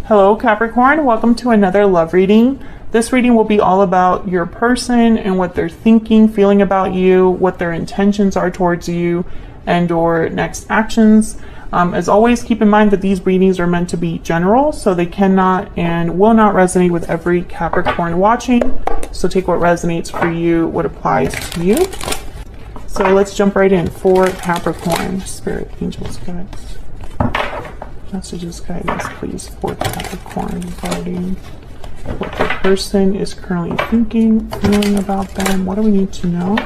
Hello Capricorn, welcome to another love reading. This reading will be all about your person and what they're thinking, feeling about you, what their intentions are towards you, and or next actions. As always, keep in mind that these readings are meant to be general, so they cannot and will not resonate with every Capricorn watching. So take what resonates for you, what applies to you. So let's jump right in for Capricorn. Spirit, angels, guides. Messages, guidance, please, for Capricorn regarding what the person is currently thinking, feeling about them. What do we need to know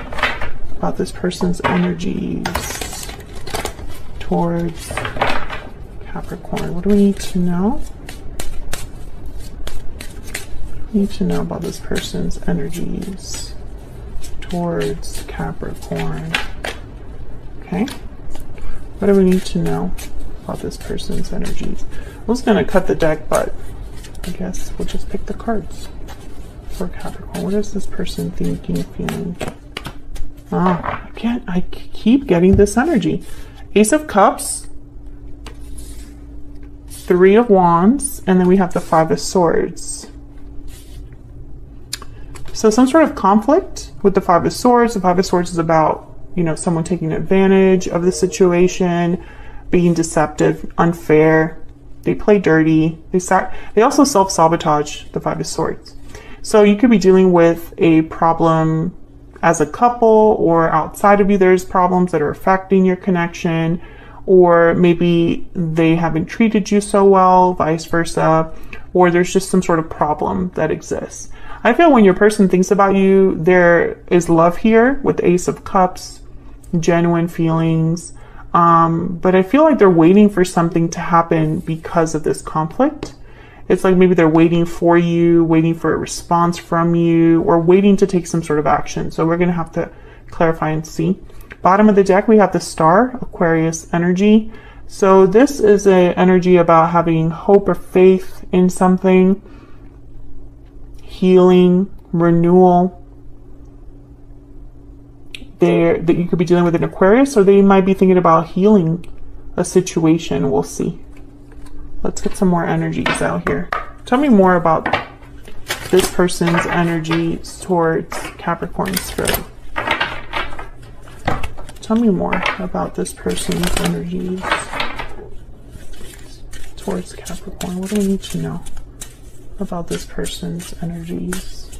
about this person's energies towards Capricorn? What do we need to know? We need to know about this person's energies towards Capricorn. Okay. What do we need to know about this person's energies? I was going to cut the deck, but I guess we'll just pick the cards for Capricorn. What is this person thinking, feeling? I keep getting this energy. Ace of Cups, Three of Wands, and then we have the Five of Swords. So some sort of conflict with the Five of Swords. The Five of Swords is about, someone taking advantage of the situation, being deceptive, unfair. They play dirty. They also self-sabotage, the Five of Swords. So you could be dealing with a problem as a couple, or outside of you there's problems that are affecting your connection, or maybe they haven't treated you so well, vice versa, or there's just some sort of problem that exists. I feel when your person thinks about you, there is love here with the Ace of Cups, genuine feelings. But I feel like they're waiting for something to happen because of this conflict. It's like maybe they're waiting for you, waiting for a response from you, or waiting to take some sort of action. So we're going to have to clarify and see. Bottom of the deck, we have the Star, Aquarius energy. So this is an energy about having hope or faith in something, healing, renewal. That you could be dealing with an Aquarius, or they might be thinking about healing a situation. We'll see. Let's get some more energies out here. Tell me more about this person's energies towards Capricorn spirit. Tell me more about this person's energies towards Capricorn. What do we need to know about this person's energies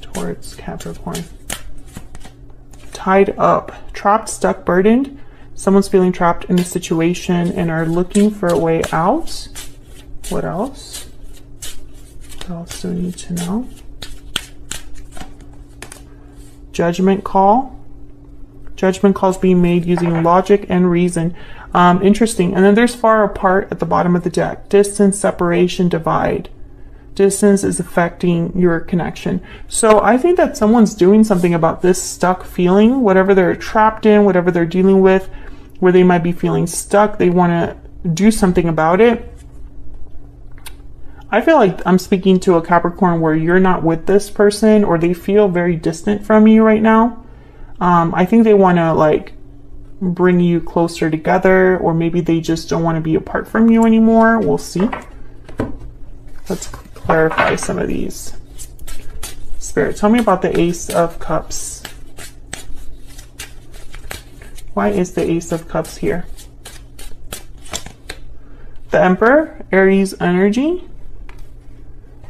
towards Capricorn? Tied up, trapped, stuck, burdened. Someone's feeling trapped in a situation and are looking for a way out. What else? What else do we need to know? Judgment call. Judgment calls being made using logic and reason. Interesting. And then there's far apart at the bottom of the deck. Distance, separation, divide. Distance is affecting your connection. So I think that someone's doing something about this stuck feeling, whatever they're trapped in, whatever they're dealing with, where they might be feeling stuck. They want to do something about it. I feel like I'm speaking to a Capricorn where you're not with this person, or they feel very distant from you right now. I think they want to bring you closer together, or maybe they just don't want to be apart from you anymore. We'll see. Let's clarify some of these. Spirit, tell me about the Ace of Cups. Why is the Ace of Cups here? The Emperor, Aries energy,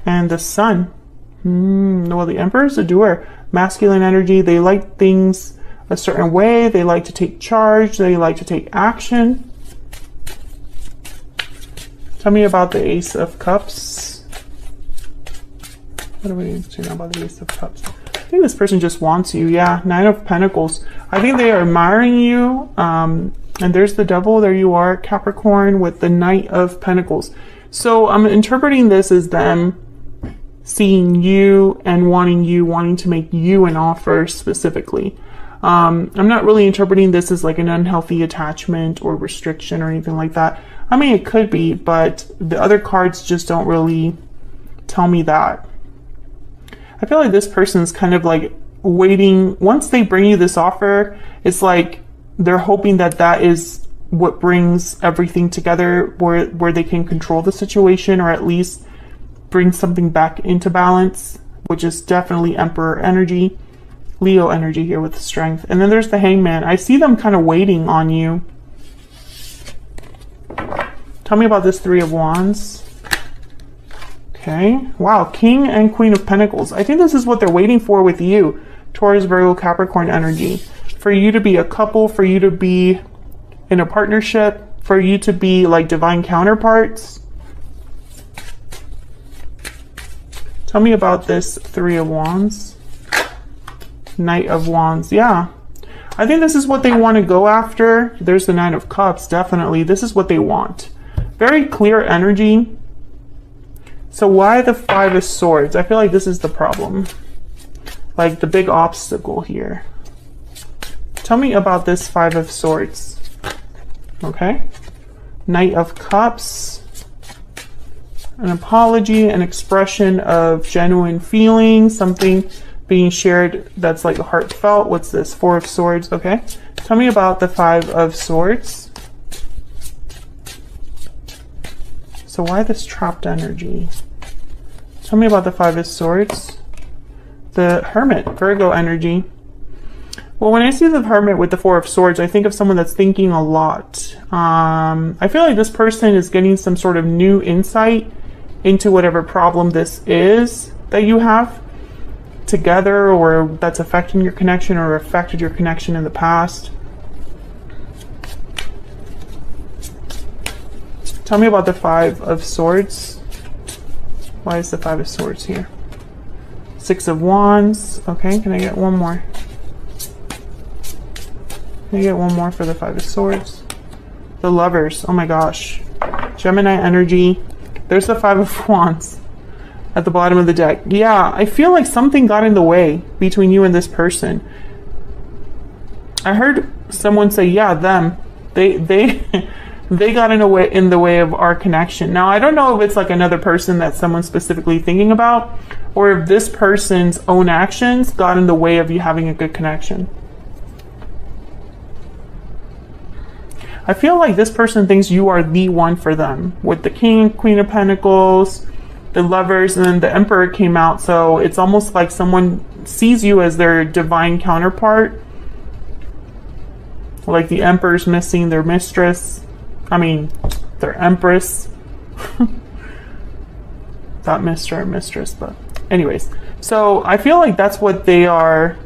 and the Sun. Well, the Emperor is a doer, masculine energy. They like things a certain way. They like to take charge. They like to take action. Tell me about the Ace of Cups. What do we need to know about the Ace of Cups? I think this person just wants you. Yeah, Nine of Pentacles. I think they are admiring you. And there's the Devil. There you are, Capricorn, with the Knight of Pentacles. So I'm interpreting this as them seeing you and wanting to make you an offer specifically. I'm not really interpreting this as like an unhealthy attachment or restriction or anything like that. I mean, it could be, but the other cards just don't really tell me that. I feel like this person's kind of like waiting. Once they bring you this offer, it's like they're hoping that that is what brings everything together, where they can control the situation, or at least bring something back into balance, which is definitely Emperor energy, Leo energy here with strength. And then there's the Hangman. I see them kind of waiting on you. Tell me about this Three of Wands. Okay. Wow. King and Queen of Pentacles. I think this is what they're waiting for with you. Taurus, Virgo, Capricorn energy. For you to be a couple, for you to be in a partnership, for you to be like divine counterparts. Tell me about this Three of Wands. Knight of Wands. Yeah. I think this is what they want to go after. There's the Nine of Cups. Definitely. This is what they want. Very clear energy. So why the Five of Swords? I feel like this is the problem. Like the big obstacle here. Tell me about this Five of Swords. Okay. Knight of Cups. An apology, an expression of genuine feelings, something being shared that's like heartfelt. What's this? Four of Swords. Okay. Tell me about the Five of Swords. So why this trapped energy? Tell me about the Five of Swords. The Hermit, Virgo energy. Well, when I see the Hermit with the Four of Swords, I think of someone that's thinking a lot. I feel like this person is getting some sort of new insight into whatever problem this is that you have together, or that's affecting your connection or affected your connection in the past. Tell me about the Five of Swords. Why is the Five of Swords here? Six of Wands. Okay, can I get one more? Can I get one more for the Five of Swords? The Lovers. Oh my gosh. Gemini energy. There's the Five of Wands at the bottom of the deck. Yeah, I feel like something got in the way between you and this person. I heard someone say, yeah, them. They got in the way of our connection. Now, I don't know if it's like another person that someone's specifically thinking about, or if this person's own actions got in the way of you having a good connection. I feel like this person thinks you are the one for them, with the King and Queen of Pentacles, the Lovers, and then the Emperor came out. So it's almost like someone sees you as their divine counterpart. Like the Emperor's missing their mistress. I mean, their Empress. Not Mr. or Mistress, but anyways. So I feel like that's what they are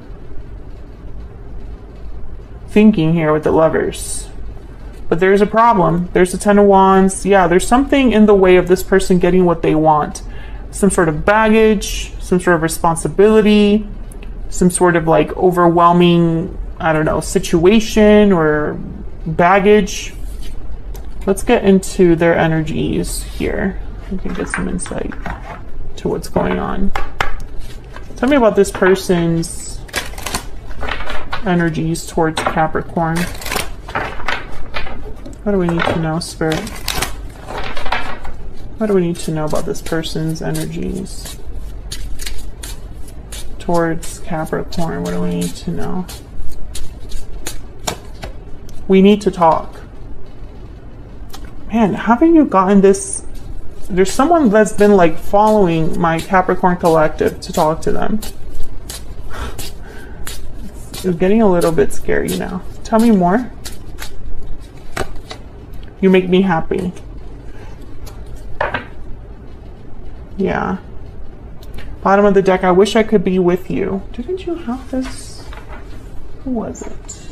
thinking here with the Lovers. But there's a problem. There's the Ten of Wands. Yeah, there's something in the way of this person getting what they want. Some sort of baggage, some sort of responsibility, some sort of like overwhelming, I don't know, situation or baggage. Let's get into their energies here. We can get some insight to what's going on. Tell me about this person's energies towards Capricorn. What do we need to know, Spirit? What do we need to know about this person's energies towards Capricorn? What do we need to know? We need to talk. Man, haven't you gotten this? There's someone that's been like following my Capricorn collective to talk to them. It's getting a little bit scary now. Tell me more. You make me happy. Yeah. Bottom of the deck, I wish I could be with you. Didn't you have this? Who was it?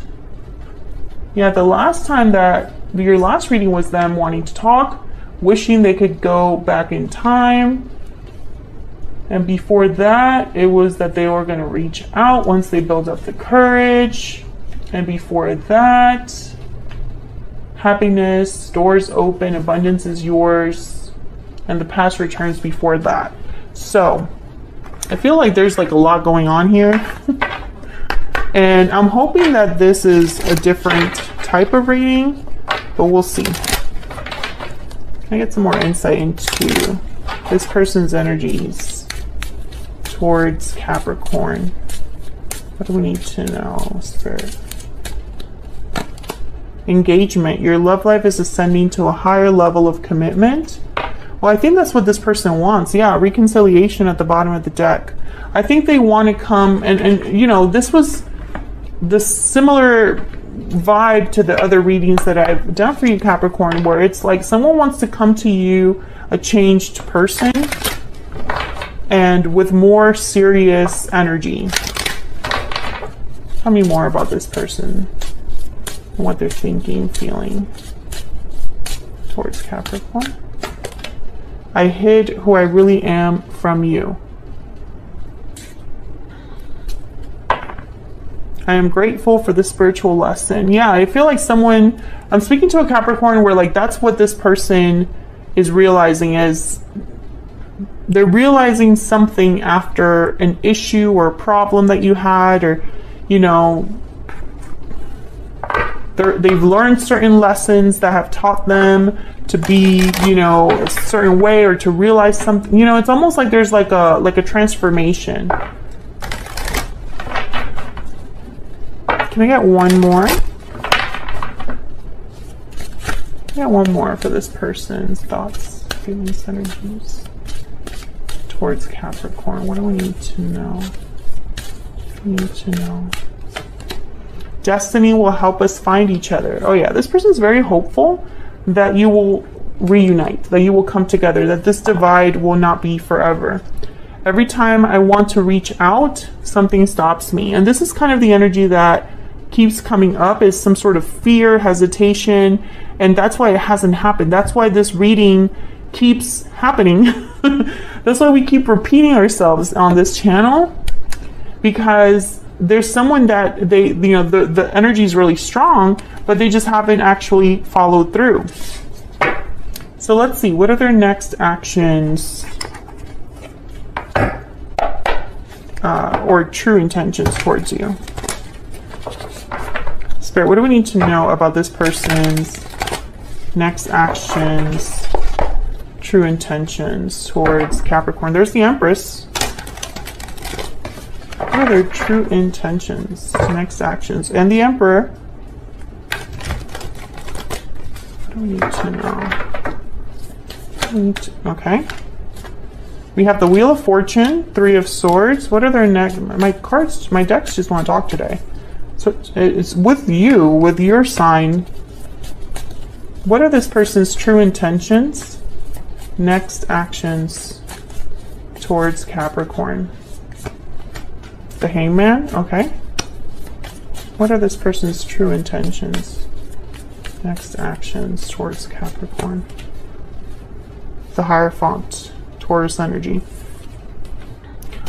Yeah, the last time that your last reading was them wanting to talk, wishing they could go back in time. And before that, it was that they were going to reach out once they build up the courage. And before that, happiness, doors open, abundance is yours, and the past returns before that. So I feel like there's like a lot going on here. And I'm hoping that this is a different type of reading, but we'll see. Can I get some more insight into this person's energies towards Capricorn? What do we need to know, Spirit? engagement. Your love life is ascending to a higher level of commitment. Well, I think that's what this person wants. Yeah, reconciliation at the bottom of the deck. I think they want to come and you know, this was the similar vibe to the other readings that I've done for you, Capricorn, where it's like someone wants to come to you, a changed person, and with more serious energy. Tell me more about this person and what they're thinking, feeling towards Capricorn. I hid who I really am from you. I am grateful for the spiritual lesson. Yeah, I feel like someone, I'm speaking to a Capricorn where like that's what this person is realizing, is they're realizing something after an issue or a problem that you had, or, you know, they've learned certain lessons that have taught them to be, you know, a certain way, or to realize something. You know, it's almost like there's like a transformation. Can I get one more? Yeah, one more for this person's thoughts, feelings, energies towards Capricorn. What do we need to know? We need to know. Destiny will help us find each other. Oh yeah, this person's very hopeful that you will reunite, that you will come together, that this divide will not be forever. Every time I want to reach out, something stops me. And this is kind of the energy that keeps coming up, is some sort of fear, hesitation, and that's why it hasn't happened. That's why this reading keeps happening. That's why we keep repeating ourselves on this channel, because there's someone that they, you know, the energy is really strong, but they just haven't actually followed through. So let's see, what are their next actions or true intentions towards you? Spirit, what do we need to know about this person's next actions, true intentions towards Capricorn? There's the Empress. What are their true intentions, next actions? And the Emperor. What do we need to know? Okay. We have the Wheel of Fortune, Three of Swords. What are their next? My cards, my decks just want to talk today. So it's with you, with your sign. What are this person's true intentions, next actions towards Capricorn? The Hangman, okay. What are this person's true intentions, next actions towards Capricorn? The Hierophant, Taurus energy.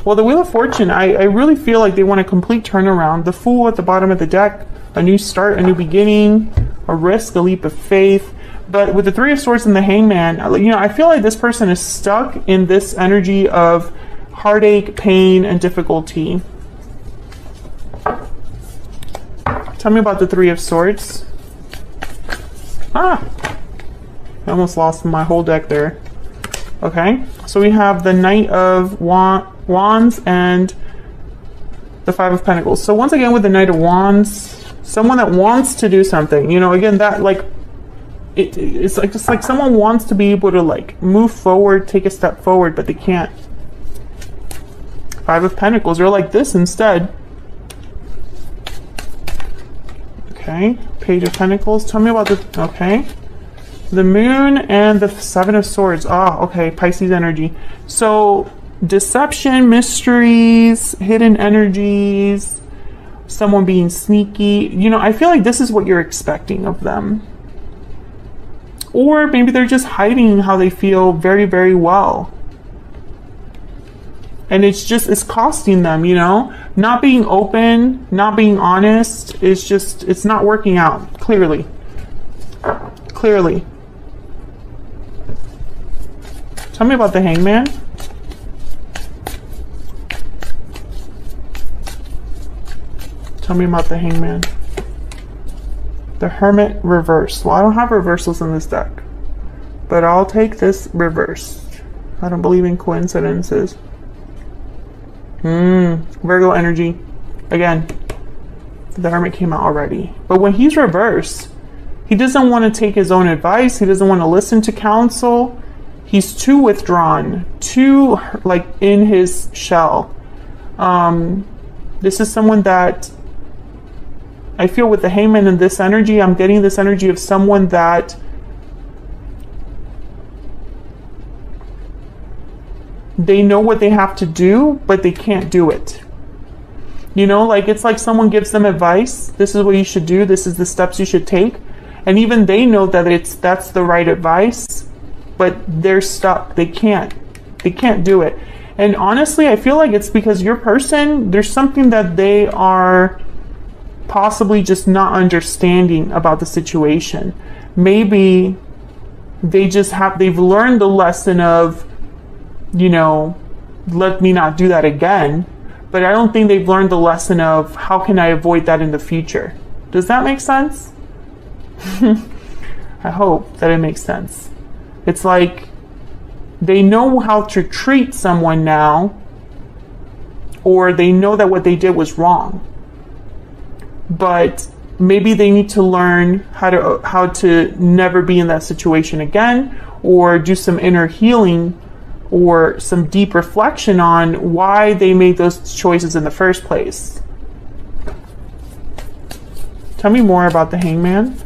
Well, the Wheel of Fortune, I really feel like they want a complete turnaround. The Fool at the bottom of the deck, a new start, a new beginning, a risk, a leap of faith. But with the Three of Swords and the Hangman, you know, I feel like this person is stuck in this energy of heartache, pain, and difficulty. Tell me about the Three of Swords. I almost lost my whole deck there. Okay, so we have the Knight of Wands and the Five of Pentacles. So once again, with the Knight of Wands, someone that wants to do something, you know, again, that like, it's like just like someone wants to be able to like move forward, take a step forward, but they can't. Five of Pentacles, they're like this instead. Okay, Page of Pentacles. Tell me about the, okay. The Moon and the Seven of Swords. Ah, okay, Pisces energy. So deception, mysteries, hidden energies, someone being sneaky. You know, I feel like this is what you're expecting of them. Or maybe they're just hiding how they feel very, very well. And it's just, it's costing them, you know? Not being open, not being honest, it's just, it's not working out, clearly. Clearly. Tell me about the Hangman. Tell me about the Hangman. The Hermit reversed. Well, I don't have reversals in this deck, but I'll take this reversed. I don't believe in coincidences. Virgo energy. Again, the Hermit came out already. But when he's reversed, He doesn't want to take his own advice. He doesn't want to listen to counsel. He's too withdrawn, too like in his shell. This is someone that I feel with the Hangman in this energy, I'm getting this energy of someone that they know what they have to do, but they can't do it. You know, like it's like someone gives them advice. This is what you should do. This is the steps you should take. And even they know that that's the right advice, but they're stuck. They can't do it. And honestly, I feel like it's because your person, there's something that they are possibly just not understanding about the situation. Maybe they've learned the lesson of, you know, let me not do that again. But I don't think they've learned the lesson of how can I avoid that in the future. Does that make sense? I hope that it makes sense. It's like they know how to treat someone now, or they know that what they did was wrong. But maybe they need to learn how to never be in that situation again, or do some inner healing or some deep reflection on why they made those choices in the first place. Tell me more about the Hangman.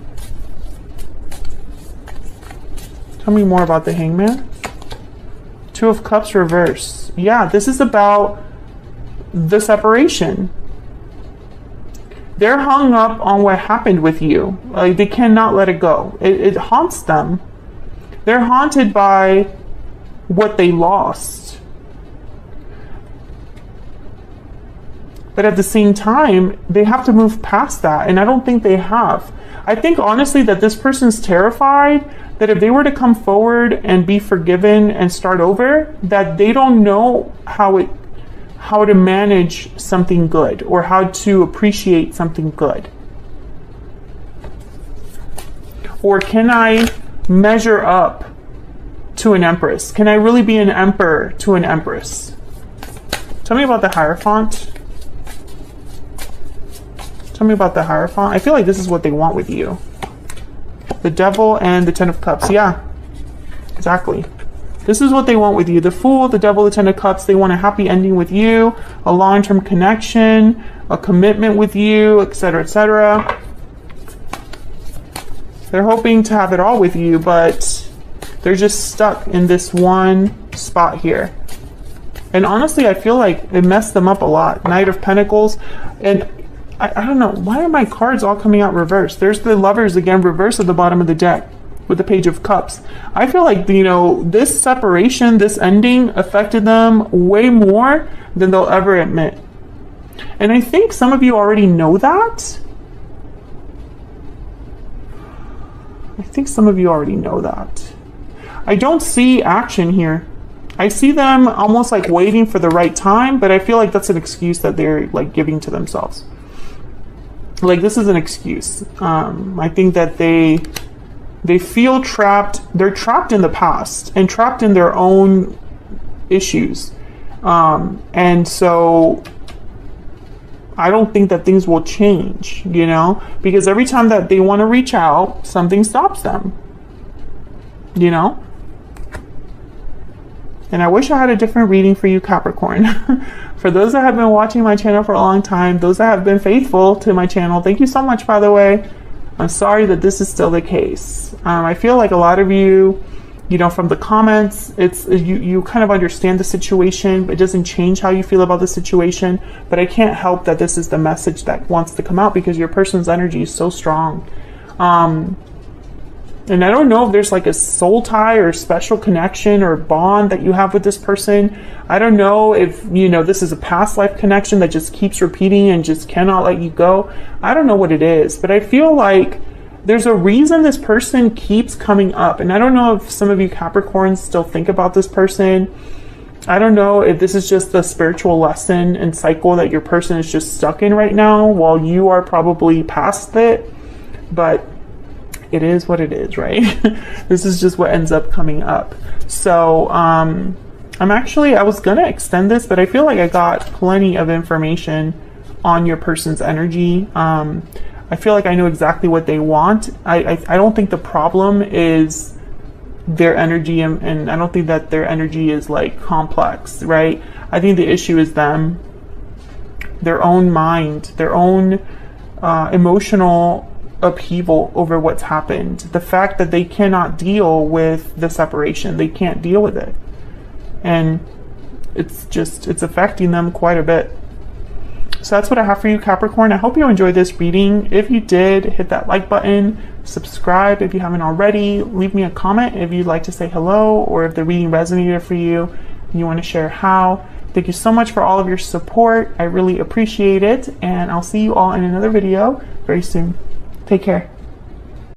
Tell me more about the Hangman. Two of Cups reverse. Yeah, this is about the separation. They're hung up on what happened with you. Like, they cannot let it go. It haunts them. They're haunted by what they lost. But at the same time, they have to move past that. And I don't think they have. I think honestly that this person's terrified that if they were to come forward and be forgiven and start over, that they don't know how to manage something good or how to appreciate something good. Or can I measure up to an empress? Can I really be an emperor to an empress? Tell me about the Hierophant. Tell me about the Hierophant. I feel like this is what they want with you. The Devil and the Ten of Cups. Yeah, exactly. This is what they want with you. The Fool, the Devil, the Ten of Cups. They want a happy ending with you, a long-term connection, a commitment with you, etc., etc. They're hoping to have it all with you, but they're just stuck in this one spot here. And honestly, I feel like it messed them up a lot. Knight of Pentacles. And I don't know, why are my cards all coming out reversed? There's the Lovers again, reversed at the bottom of the deck with the Page of Cups. I feel like, you know, this separation, this ending affected them way more than they'll ever admit. And I think some of you already know that. I think some of you already know that. I don't see action here. I see them almost like waiting for the right time, but I feel like that's an excuse that they're like giving to themselves. Like, this is an excuse. I think that they feel trapped. They're trapped in the past and trapped in their own issues. And so I don't think that things will change, you know, because every time that they want to reach out, something stops them, you know. And I wish I had a different reading for you, Capricorn. For those that have been watching my channel for a long time, those that have been faithful to my channel, thank you so much, by the way. I'm sorry that this is still the case. I feel like a lot of you, you know, from the comments, it's you kind of understand the situation, but it doesn't change how you feel about the situation. But I can't help that this is the message that wants to come out because your person's energy is so strong. And I don't know if there's like a soul tie or special connection or bond that you have with this person. I don't know if, you know, this is a past life connection that just keeps repeating and just cannot let you go. I don't know what it is, but I feel like there's a reason this person keeps coming up. And I don't know if some of you Capricorns still think about this person. I don't know if this is just the spiritual lesson and cycle that your person is just stuck in right now while you are probably past it. But it is what it is, right? This is just what ends up coming up. So I was gonna extend this, but I feel like I got plenty of information on your person's energy. I feel like I know exactly what they want. I don't think the problem is their energy, and I don't think that their energy is like complex, right? I think the issue is them, their own mind, their own emotional upheaval over what's happened. The fact that they cannot deal with the separation, they can't deal with it. And it's affecting them quite a bit. So that's what I have for you, Capricorn. I hope you enjoyed this reading. If you did, hit that like button, subscribe if you haven't already, leave me a comment if you'd like to say hello, or if the reading resonated for you and you want to share how. Thank you so much for all of your support. I really appreciate it, and I'll see you all in another video very soon. Take care.